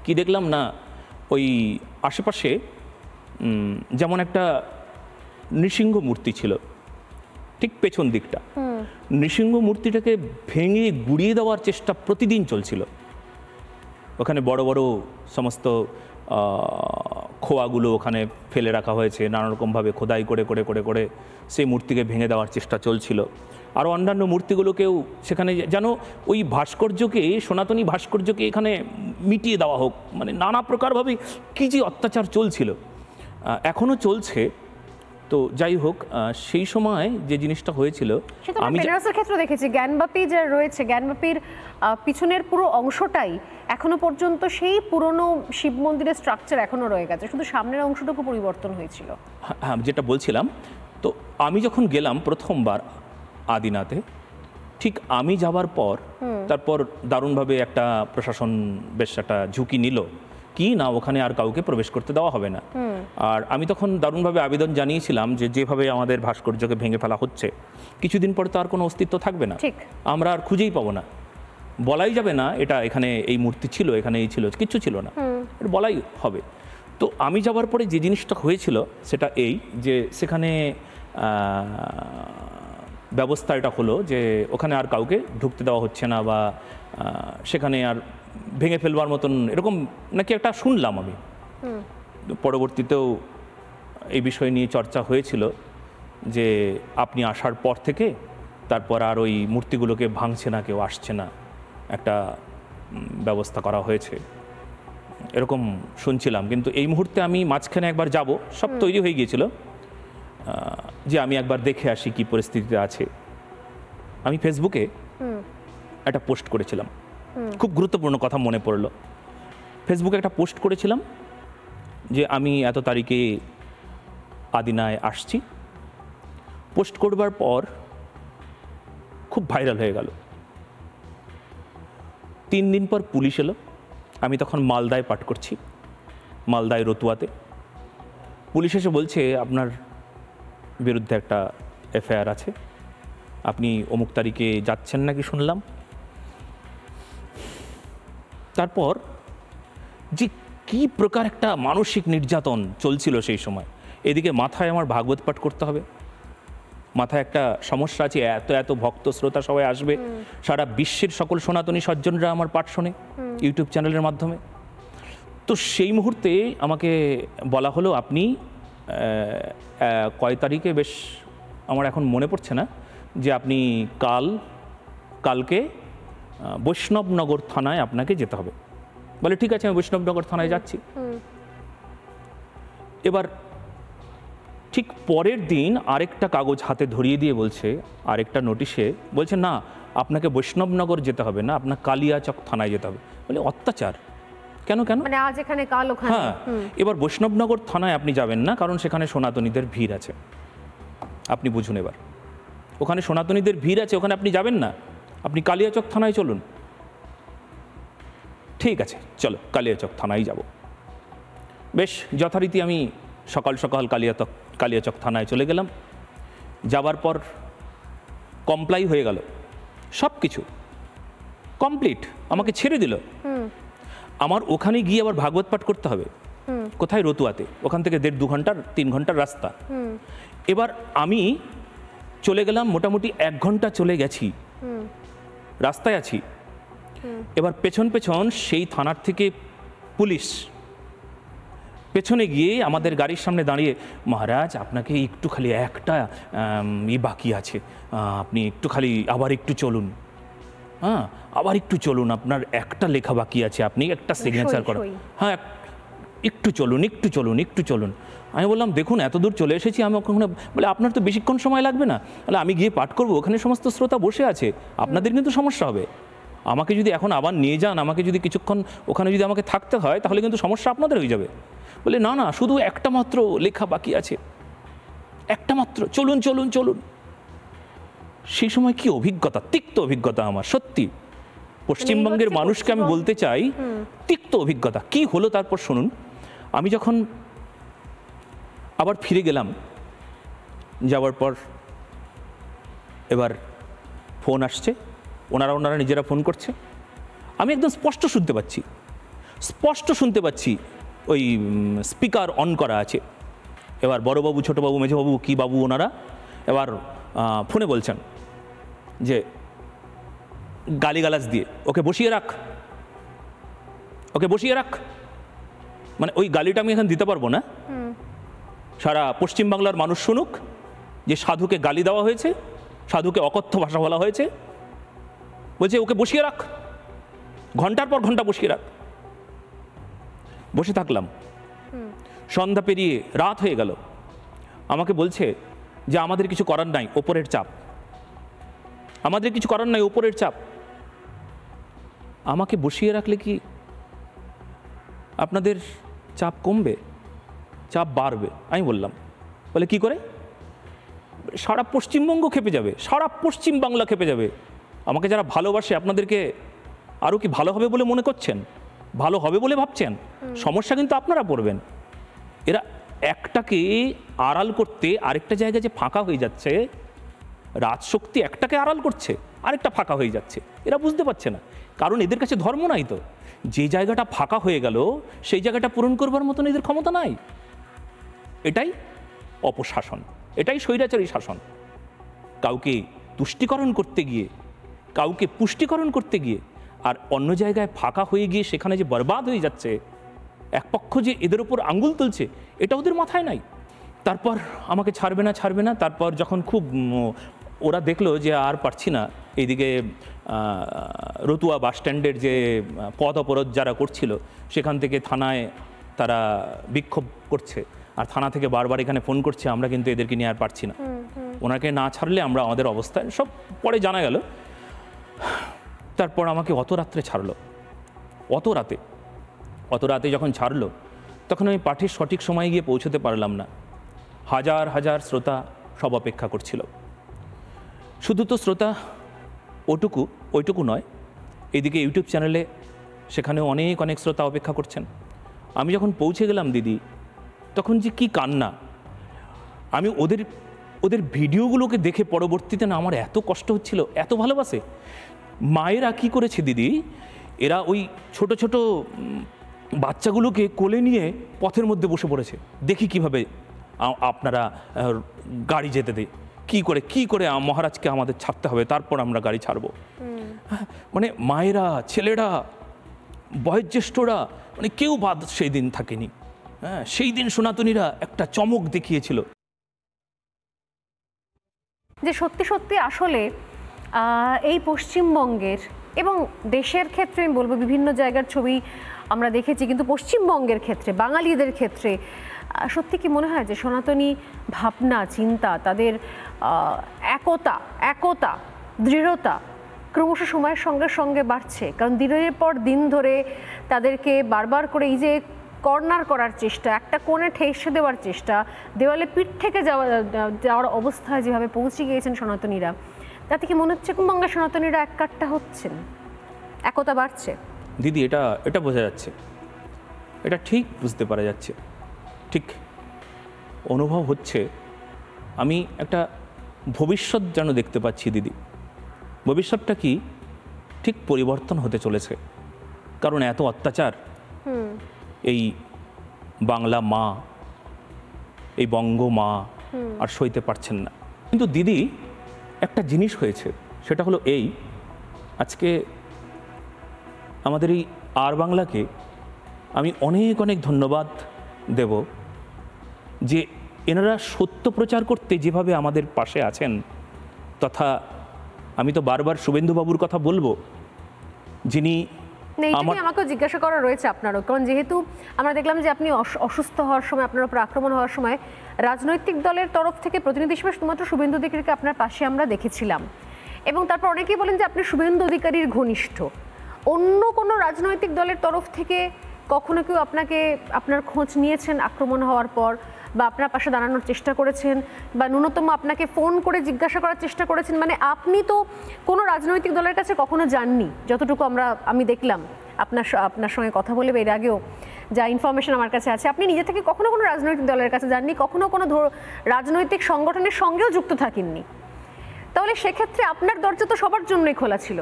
কি দেখলাম না, ওই আশেপাশে যেমন একটা নৃসিংহ মূর্তি ছিল, ঠিক পেছন দিকটা নৃসিংহ মূর্তিটাকে ভেঙে গুড়িয়ে দেওয়ার চেষ্টা প্রতিদিন চলছিল। ওখানে বড় বড় সমস্ত খোয়াগুলো ওখানে ফেলে রাখা হয়েছে, নানা রকমভাবে খোদাই করে করে করে করে সেই মূর্তিকে ভেঙে দেওয়ার চেষ্টা চলছিল। আরও অন্যান্য মূর্তিগুলোকেও সেখানে যেন ওই ভাস্কর্যকে, সনাতনী ভাস্কর্যকে এখানে মিটিয়ে দেওয়া হোক, মানে নানা প্রকারভাবে কী যে অত্যাচার চলছিল, এখনও চলছে। তো যাই হোক, সেই সময় যে জিনিসটা হয়েছিল, আমি বেনারসের ক্ষেত্রে দেখেছি জ্ঞানবাপী যে রয়েছে, জ্ঞানবাপীর পিছনের পুরো অংশটাই এখনো পর্যন্ত সেই পুরনো শিব মন্দিরের স্ট্রাকচার এখনো রয়ে গেছে, শুধু সামনের অংশটুকু পরিবর্তন হয়েছিল। হ্যাঁ, যেটা বলছিলাম, তো আমি যখন গেলাম প্রথমবার আদিনাথে, ঠিক আমি যাবার পর তারপর দারুণভাবে একটা প্রশাসন বেশ একটা ঝুঁকি নিল কি না ওখানে আর কাউকে প্রবেশ করতে দেওয়া হবে না। আর আমি তখন দারুণভাবে আবেদন জানিয়েছিলাম যে যেভাবে আমাদের ভাস্কর্যকে ভেঙে ফেলা হচ্ছে, কিছুদিন পরে তো আর কোনো অস্তিত্ব থাকবে না, আমরা আর খুঁজেই পাবো না, বলাই যাবে না এটা এখানে এই মূর্তি ছিল, এখানে এই ছিল, কিচ্ছু ছিল না, এটা বলাই হবে। তো আমি যাবার পরে যে জিনিসটা হয়েছিল সেটা এই যে সেখানে ব্যবস্থা এটা হলো যে ওখানে আর কাউকে ঢুকতে দেওয়া হচ্ছে না, বা সেখানে আর ভেঙে ফেলবার মতন এরকম নাকি একটা শুনলাম আমি। পরবর্তীতেও এই বিষয় নিয়ে চর্চা হয়েছিল যে আপনি আসার পর থেকে তারপর আর ওই মূর্তিগুলোকে ভাঙছে না, কেউ আসছে না, একটা ব্যবস্থা করা হয়েছে এরকম শুনছিলাম। কিন্তু এই মুহূর্তে আমি মাঝখানে একবার যাব, সব তৈরি হয়ে গিয়েছিল যে আমি একবার দেখে আসি কি পরিস্থিতিতে আছে। আমি ফেসবুকে একটা পোস্ট করেছিলাম, খুব গুরুত্বপূর্ণ কথা মনে পড়লো। ফেসবুকে একটা পোস্ট করেছিলাম যে আমি এত তারিখে আদিনায় আসছি। পোস্ট করবার পর খুব ভাইরাল হয়ে গেল। 3 দিন পর পুলিশ এলো। আমি তখন মালদায় পাঠ করছি, মালদায় রতুয়াতে। পুলিশ এসে বলছে আপনার বিরুদ্ধে একটা এফআইআর আছে, আপনি অমুক তারিখে যাচ্ছেন নাকি শুনলাম। তারপর যে কী প্রকার একটা মানসিক নির্যাতন চলছিল সেই সময়, এদিকে মাথায় আমার ভাগবত পাঠ করতে হবে, মাথায় একটা সমস্যা আছে, এত এত ভক্ত শ্রোতা সবাই আসবে, সারা বিশ্বের সকল সনাতনী সজ্জনরা আমার পাঠ শোনে ইউটিউব চ্যানেলের মাধ্যমে। তো সেই মুহূর্তে আমাকে বলা হলো আপনি কয় তারিখে, বেশ আমার এখন মনে পড়ছে না, যে আপনি কালকে বৈষ্ণবনগর থানায় আপনাকে যেতে হবে। বলে ঠিক আছে, আমি বৈষ্ণবনগর থানায় যাচ্ছি। এবার ঠিক পরের দিন আরেকটা কাগজ হাতে ধরিয়ে দিয়ে বলছে, আরেকটা নোটিশে বলছে না আপনাকে বৈষ্ণবনগর যেতে হবে না, আপনার কালিয়াচক থানায় যেতে হবে। বলে অত্যাচার, কেন কেন, মানে আজ এখানে কাল ওখানে। হ্যাঁ, এবার বৈষ্ণবনগর থানায় আপনি যাবেন না, কারণ সেখানে সনাতনীদের ভিড় আছে। আপনি বুঝুন, এবার ওখানে সনাতনীদের ভিড় আছে, ওখানে আপনি যাবেন না, আপনি কালিয়াচক থানায় চলুন। ঠিক আছে, চলো কালিয়াচক থানায় যাব। বেশ যথারীতি আমি সকাল সকাল কালিয়াচক থানায় চলে গেলাম। যাবার পর কমপ্লাই হয়ে গেল, সব কিছু কমপ্লিট, আমাকে ছেড়ে দিল। আমার ওখানে গিয়ে আবার ভাগবত পাঠ করতে হবে। কোথায়? রতুয়াতে। ওখান থেকে 1.5-2 ঘন্টার 3 ঘন্টার রাস্তা। এবার আমি চলে গেলাম, মোটামুটি 1 ঘন্টা চলে গেছি, রাস্তায় আছি। এবার পেছন পেছন সেই থানার থেকে পুলিশ পেছনে গিয়ে আমাদের গাড়ির সামনে দাঁড়িয়ে, মহারাজ আপনাকে একটু খালি একটা বাকি আছে, আপনি একটু খালি আবার একটু চলুন, হ্যাঁ আবার একটু চলুন, আপনার একটা লেখা বাকি আছে, আপনি একটা সিগনেচার করুন, হ্যাঁ একটু চলুন একটু চলুন একটু চলুন। আমি বললাম দেখুন এত দূর চলে এসেছি আমি ওখানে। বলে আপনার তো বেশিক্ষণ সময় লাগবে না। বলে আমি গিয়ে পাঠ করবো, ওখানে সমস্ত শ্রোতা বসে আছে, আপনাদের কিন্তু সমস্যা হবে। আমাকে যদি এখন আবার নিয়ে যান, আমাকে যদি কিছুক্ষণ ওখানে যদি আমাকে থাকতে হয়, তাহলে কিন্তু সমস্যা আপনাদের হয়ে যাবে। বলে না না, শুধু একটা মাত্র লেখা বাকি আছে, একটা মাত্র, চলুন চলুন চলুন। সেই সময় কি অভিজ্ঞতা, তিক্ত অভিজ্ঞতা আমার, সত্যি পশ্চিমবঙ্গের মানুষকে আমি বলতে চাই, তিক্ত অভিজ্ঞতা। কি হলো তারপর শুনুন। আমি যখন আবার ফিরে গেলাম, যাওয়ার পর এবার ফোন আসছে, ওনারা নিজেরা ফোন করছে। আমি একদম স্পষ্ট শুনতে পাচ্ছি ওই স্পিকার অন করা আছে। এবার বড়বাবু, ছোটোবাবু, মেজবাবু, কী বাবু ওনারা এবার ফোনে বলছেন যে গালিগালাজ দিয়ে ওকে বসিয়ে রাখ, ওকে বসিয়ে রাখ। মানে ওই গালিটা আমি এখন দিতে পারবো না, সারা পশ্চিমবাংলার মানুষ শুনুক যে সাধুকে গালি দেওয়া হয়েছে, সাধুকে অকথ্য ভাষা বলা হয়েছে। বলছে ওকে বসিয়ে রাখ, ঘন্টার পর ঘন্টা বসিয়ে রাখ। বসে থাকলাম, সন্ধ্যা পেরিয়ে রাত হয়ে গেল। আমাকে বলছে যে আমাদের কিছু করার নাই, ওপরের চাপ, আমাদের কিছু করার নাই, ওপরের চাপ। আমাকে বসিয়ে রাখলে কি আপনাদের চাপ কমবে? চাপ বাড়বে। আমি বললাম, বলে কি করে? সারা পশ্চিমবঙ্গ খেপে যাবে, সারা পশ্চিম বাংলা খেপে যাবে। আমাকে যারা ভালোবাসে আপনাদেরকে আরও কি ভালো হবে বলে মনে করছেন? ভালো হবে বলে ভাবছেন? সমস্যা কিন্তু আপনারা পড়বেন। এরা একটাকে আড়াল করতে আরেকটা জায়গায় যে ফাঁকা হয়ে যাচ্ছে, রাজশক্তি একটাকে আড়াল করছে, আরেকটা ফাঁকা হয়ে যাচ্ছে। এরা বুঝতে পারছে না, কারণ এদের কাছে ধর্ম নাই। তো যে জায়গাটা ফাঁকা হয়ে গেল সেই জায়গাটা পূরণ করবার মতন এদের ক্ষমতা নাই। এটাই অপশাসন, এটাই স্বৈরাচারী শাসন। কাউকে তুষ্টিকরণ করতে গিয়ে, কাউকে পুষ্টিকরণ করতে গিয়ে, আর অন্য জায়গায় ফাঁকা হয়ে গিয়ে সেখানে যে বরবাদ হয়ে যাচ্ছে, এক পক্ষ যে এদের ওপর আঙ্গুল তুলছে, এটা ওদের মাথায় নাই। তারপর আমাকে ছাড়বে না ছাড়বে না। তারপর যখন খুব ওরা দেখলো যে আর পারছি না, এইদিকে রতুয়া বাস স্ট্যান্ডের যে পথ অবরোধ যারা করছিল, সেখান থেকে থানায় তারা বিক্ষোভ করছে, আর থানা থেকে বারবার এখানে ফোন করছে, আমরা কিন্তু এদেরকে নিয়ে আর পারছি না, ওনাকে না ছাড়লে আমরা আমাদের অবস্থায়, সব পরে জানা গেল। তারপর আমাকে অত রাত্রে ছাড়লো, অত রাতে যখন ছাড়লো, তখন আমি পাঠের সঠিক সময়ে গিয়ে পৌঁছতে পারলাম না। হাজার হাজার শ্রোতা সব অপেক্ষা করছিল। শুধু তো শ্রোতা ওইটুকু নয়, এদিকে ইউটিউব চ্যানেলে সেখানেও অনেক অনেক শ্রোতা অপেক্ষা করছেন। আমি যখন পৌঁছে গেলাম দিদি, তখন যে কি কান্না! আমি ওদের ভিডিওগুলোকে দেখে পরবর্তীতে না আমার এত কষ্ট হচ্ছিল, এত ভালোবাসে। মায়েরা কি করেছে দিদি, এরা ওই ছোট ছোট বাচ্চাগুলোকে কোলে নিয়ে পথের মধ্যে বসে পড়েছে। দেখি কিভাবে আপনারা গাড়ি যেতে দেয়, কি করে মহারাজকে আমাদের ছাড়তে হবে, তারপর আমরা গাড়ি ছাড়বো। মানে মায়েরা, ছেলেরা, বয়োজ্যেষ্ঠরা, মানে কেউ বাদ সেই দিন থাকেনি। হ্যাঁ, সেই দিন সনাতনীরা একটা চমক দেখিয়েছিল। যে সত্যি সত্যি আসলে এই পশ্চিমবঙ্গের এবং দেশের ক্ষেত্রে আমি বলবো, বিভিন্ন জায়গার ছবি আমরা দেখেছি, কিন্তু পশ্চিমবঙ্গের ক্ষেত্রে, বাঙালিদের ক্ষেত্রে সত্যি কি মনে হয় যে সনাতনী ভাবনা চিন্তা, তাদের একতা, দৃঢ়তা ক্রমশ সময়ের সঙ্গে সঙ্গে বাড়ছে? কারণ দিনের পর দিন ধরে তাদেরকে বারবার করে এই যে কর্নার করার চেষ্টা, একটা কোণে ঠেসে দেওয়ার চেষ্টা, দেওয়ালে পিঠ থেকে যাওয়ার অবস্থায় যেভাবে পৌঁছে গিয়েছেন সনাতনীরা, তাতে কি মনে হচ্ছে পশ্চিমবঙ্গের সনাতনীরা এককাট্টা হচ্ছেন, একতা বাড়ছে? দিদি এটা বোঝা যাচ্ছে, এটা ঠিক বুঝতে পারা যাচ্ছে, ঠিক অনুভব হচ্ছে। আমি একটা ভবিষ্যৎ যেন দেখতে পাচ্ছি দিদি। ভবিষ্যৎটা কি? ঠিক পরিবর্তন হতে চলেছে। কারণ এত অত্যাচার এই বাংলা মা, এই বঙ্গ মা আর সইতে পারছেন না। কিন্তু দিদি একটা জিনিস হয়েছে, সেটা হলো এই, আজকে আমাদের এই আর বাংলাকে আমি অনেক অনেক ধন্যবাদ দেব যে এনারা সত্য প্রচার করতে যেভাবে আমাদের পাশে আছেন। তথা আমি তো বারবার শুভেন্দুবাবুর কথা বলবো, যিনি আমাকেও জিজ্ঞাসা করা রয়েছে আপনারও, কারণ যেহেতু আমরা দেখলাম যে আপনি অসুস্থ হওয়ার সময়, আপনার উপর আক্রমণ হওয়ার সময় রাজনৈতিক দলের তরফ থেকে প্রতিনিধি হিসেবে শুধুমাত্র শুভেন্দু অধিকারীকে আপনার পাশে আমরা দেখেছিলাম, এবং তারপর অনেকেই বলেন যে আপনি শুভেন্দু অধিকারীর ঘনিষ্ঠ। অন্য কোনো রাজনৈতিক দলের তরফ থেকে কখনো কেউ আপনার খোঁজ নিয়েছেন আক্রমণ হওয়ার পর, বা আপনার পাশে দাঁড়ানোর চেষ্টা করেছেন, বা ন্যূনতম আপনাকে ফোন করে জিজ্ঞাসা করার চেষ্টা করেছেন? মানে আপনি তো কোনো রাজনৈতিক দলের কাছে কখনো যাননি, যতটুকু আমি দেখলাম আপনার সঙ্গে কথা বলে, এর আগেও যা ইনফরমেশন আমার কাছে আছে, আপনি নিজে থেকে কখনো কোনো রাজনৈতিক দলের কাছে যাননি, কখনো কোনো রাজনৈতিক সংগঠনের সঙ্গেও যুক্ত থাকেননি। তাহলে সেক্ষেত্রে আপনার দরজা তো সবার জন্যই খোলা ছিল।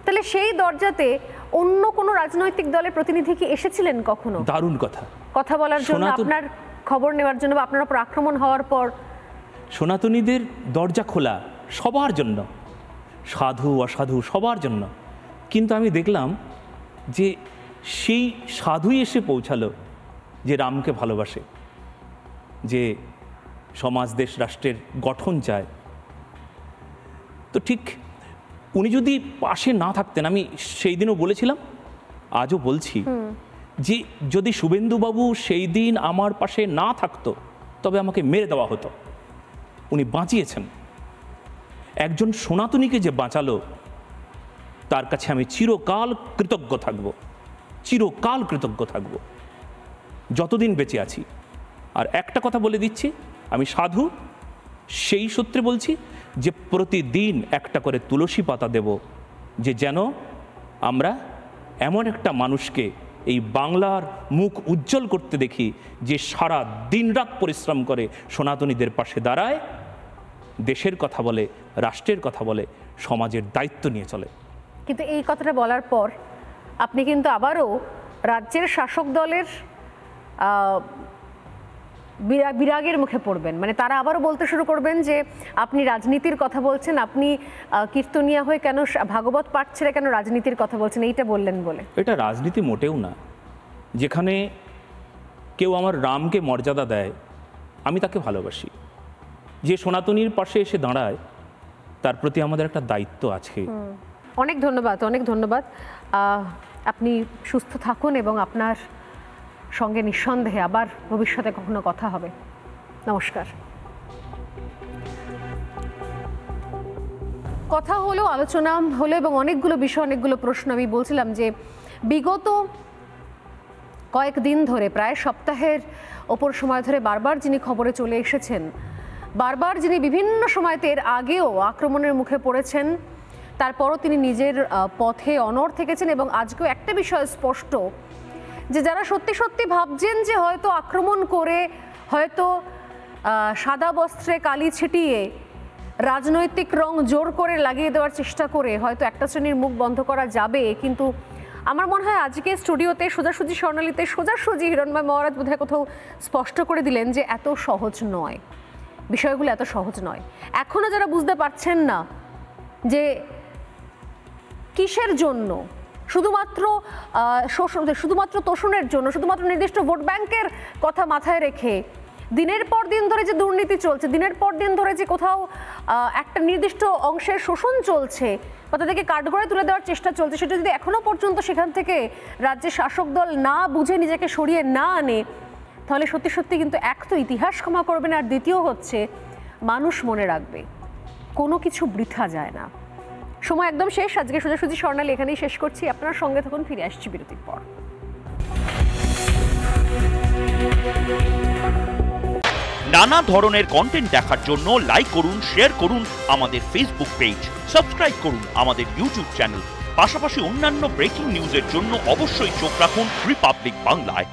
তাহলে সেই দরজাতে অন্য কোনো রাজনৈতিক দলের প্রতিনিধি কি এসেছিলেন কখনো? দারুণ কথা, কথা বলার জন্য, আপনার খবর নেওয়ার জন্য, বা আপনার উপর আক্রমণ হওয়ার পর? সনাতনীদের দরজা খোলা সবার জন্য, সাধু অসাধু সবার জন্য। কিন্তু আমি দেখলাম যে সেই সাধুই এসে পৌঁছালো যে রামকে ভালোবাসে, যে সমাজ দেশ রাষ্ট্রের গঠন চায়। তো ঠিক উনি যদি পাশে না থাকতেন, আমি সেই দিনও বলেছিলাম, আজও বলছি, যে যদি শুভেন্দুবাবু সেই দিন আমার পাশে না থাকতো তবে আমাকে মেরে দেওয়া হতো। উনি বাঁচিয়েছেন। একজন সনাতনীকে যে বাঁচালো তার কাছে আমি চিরকাল কৃতজ্ঞ থাকব, চিরকাল কৃতজ্ঞ থাকব যতদিন বেঁচে আছি। আর একটা কথা বলে দিচ্ছি, আমি সাধু সেই সূত্রে বলছি যে প্রতিদিন একটা করে তুলসী পাতা দেব, যে যেন আমরা এমন একটা মানুষকে এই বাংলার মুখ উজ্জ্বল করতে দেখি যে সারা দিনরাত পরিশ্রম করে সনাতনীদের পাশে দাঁড়ায়, দেশের কথা বলে, রাষ্ট্রের কথা বলে, সমাজের দায়িত্ব নিয়ে চলে। কিন্তু এই কথাটা বলার পর আপনি কিন্তু আবারও রাজ্যের শাসক দলের বিরাগের মুখে পড়বেন। মানে তারা আবারও বলতে শুরু করবেন যে আপনি রাজনীতির কথা বলছেন, আপনি কীর্তনিয়া হয়ে কেন, ভাগবত পাঠ ছেড়ে কেন রাজনীতির কথা বলছেন, এইটা বললেন বলে। এটা রাজনীতি মোটেও না। যেখানে কেউ আমার রামকে মর্যাদা দেয়, আমি তাকে ভালোবাসি। যে সনাতনীর পাশে এসে দাঁড়ায় তার প্রতি আমাদের একটা দায়িত্ব আছে। অনেক ধন্যবাদ, অনেক ধন্যবাদ। আপনি সুস্থ থাকুন এবং আপনার সঙ্গে নিঃসন্দেহে আবার ভবিষ্যতে কখনো কথা হবে। নমস্কার। কথা হলো, আলোচনা হলো এবং অনেকগুলো বিষয়, অনেকগুলো প্রশ্ন। আমি বলছিলাম যে বিগত কয়েকদিন ধরে, প্রায় সপ্তাহের ওপর সময় ধরে বারবার যিনি খবরে চলে এসেছেন, বারবার যিনি বিভিন্ন সময়তে এর আগেও আক্রমণের মুখে পড়েছেন, তারপরও তিনি নিজের পথে অনড় থেকেছেন। এবং আজকেও একটা বিষয় স্পষ্ট, যে যারা সত্যি সত্যি ভাবছেন যে হয়তো আক্রমণ করে, হয়তো সাদা বস্ত্রে কালি ছিটিয়ে রাজনৈতিক রং জোর করে লাগিয়ে দেওয়ার চেষ্টা করে হয়তো একটা শ্রেণীর মুখ বন্ধ করা যাবে, কিন্তু আমার মনে হয় আজকে স্টুডিওতে সোজাসুজি স্বর্ণালীতে সোজাসুজি হিরণময় মহারাজ বোধহয় কোথাও স্পষ্ট করে দিলেন যে এত সহজ নয়, বিষয়গুলো এত সহজ নয়। এখনো যারা বুঝতে পারছেন না যে কিসের জন্য, শুধুমাত্র তোষণের জন্য, শুধুমাত্র নির্দিষ্ট ভোট ব্যাংকের কথা মাথায় রেখে দিনের পর দিন ধরে যে দুর্নীতি চলছে, দিনের পর দিন ধরে যে কোথাও একটা নির্দিষ্ট অংশের শোষণ চলছে বা তাদেরকে কাঠগড়ায় তুলে দেওয়ার চেষ্টা চলছে, সেটা যদি এখনো পর্যন্ত সেখান থেকে রাজ্যের শাসক দল না বুঝে, নিজেকে সরিয়ে না আনে, তাহলে সত্যি সত্যি কিন্তু এক তো ইতিহাস ক্ষমা করবে না, আর দ্বিতীয় হচ্ছে মানুষ মনে রাখবে কোনো কিছু বৃথা যায় না। সময় একদম শেষ। আজকে সোজাসুজি স্বর্ণালী এখানেই শেষ করছি। আপনার সঙ্গে থাকুন, ফিরে আসছি বিরতির পর। নানা ধরনের কন্টেন্ট দেখার জন্য লাইক করুন, শেয়ার করুন আমাদের ফেসবুক পেজ, সাবস্ক্রাইব করুন আমাদের ইউটিউব চ্যানেল। পাশাপাশি অন্যান্য ব্রেকিং নিউজের জন্য অবশ্যই চোখ রাখুন রিপাবলিক বাংলায়।